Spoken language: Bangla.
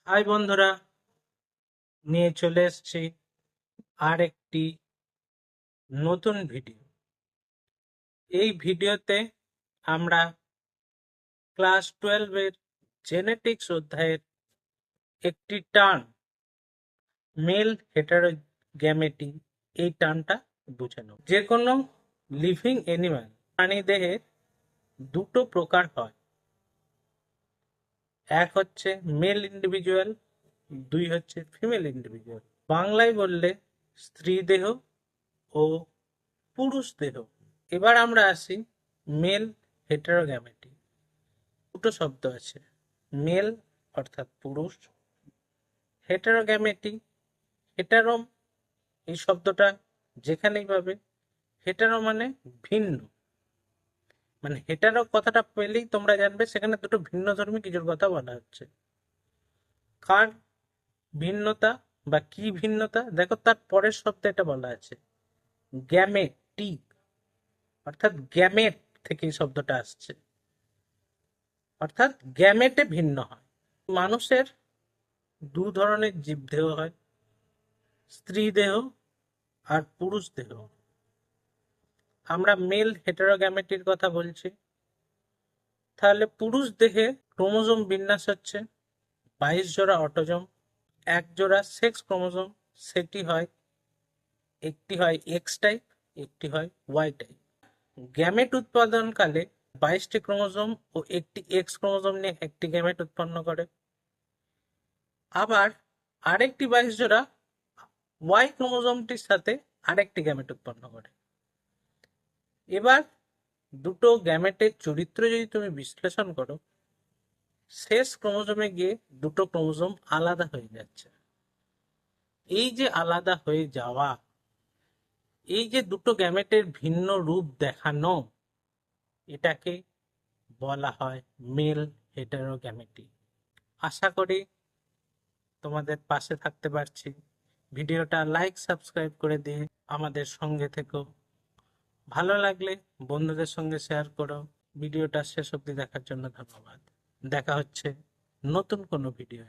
হাই বন্ধুরা, নিয়ে চলে এসেছি আর একটি নতুন ভিডিও। এই ভিডিওতে আমরা ক্লাস 12 এর জেনেটিক্স অধ্যায়ের একটি টার্ম মেল হেটারোগ্যামেটি এই টার্মটা বুঝে নেব। যে কোনো লিভিং অ্যানিমাল প্রাণী দেহে দুটো প্রকার হয়, এক হচ্ছে মেল ইন্ডিভিজুয়াল, দুই হচ্ছে ফিমেল ইন্ডিভিজুয়াল। বাংলায় বললে স্ত্রী দেহ ও পুরুষ দেহ। এবার আমরা আসি মেল হেটারোগ্যামেটি। দুটো শব্দ আছে, মেল অর্থাৎ পুরুষ, হেটারোগ্যামেটি হেটারোম। এই শব্দটা যেখানেই পাবে, হেটারো মানে ভিন্ন, মানে হেটারো কথাটা পেলেই তোমরা জানবে সেখানে দুটো ভিন্ন ধর্মী কিছুর কথা বলা হচ্ছে। কার ভিন্নতা বা কি ভিন্নতা, দেখো তার পরের শব্দে এটা বলা আছে গ্যামেটি, অর্থাৎ গ্যামেট থেকে এই শব্দটা আসছে, অর্থাৎ গ্যামেটে ভিন্ন হয়। মানুষের দু ধরনের জীবদেহ হয়, স্ত্রী দেহ আর পুরুষ দেহ। আমরা মেল হেটারোগ্যামেটির কথা বলছি। তাহলে পুরুষ দেহে ক্রোমোজোম বিন্যাস হচ্ছে 22 জোড়া অটোজোম, এক জোড়া সেক্স ক্রোমোজোম, সেটি হয় একটি হয় এক্স টাইপ, একটি হয় ওয়াই টাইপ। গ্যামেট উৎপাদনকালে 22টি ক্রোমোজোম ও একটি এক্স ক্রোমোজোম নিয়ে একটি গ্যামেট উৎপন্ন করে। আবার আরেকটি 22 জোড়া ওয়াই ক্রোমোজোমটির সাথে আরেকটি গ্যামেট উৎপন্ন করে। এবার দুটো গ্যামেটের চরিত্র যদি তুমি বিশ্লেষণ করো, শেষ ক্রোমোজোমে গিয়ে দুটো ক্রোমোজোম আলাদা হয়ে যাচ্ছে। এই যে আলাদা হয়ে যাওয়া, এই যে দুটো গ্যামেটের ভিন্ন রূপ দেখানো, এটাকে বলা হয় মেল হেটারোগ্যামেটি। আশা করি তোমাদের পাশে থাকতে পারছি। ভিডিওটা লাইক সাবস্ক্রাইব করে দিয়ে আমাদের সঙ্গে থেকো। ভালো লাগলে বন্ধুদের সঙ্গে শেয়ার করো। ভিডিওটা শেষ অবধি দেখার জন্য ধন্যবাদ। দেখা হচ্ছে নতুন কোনো ভিডিও।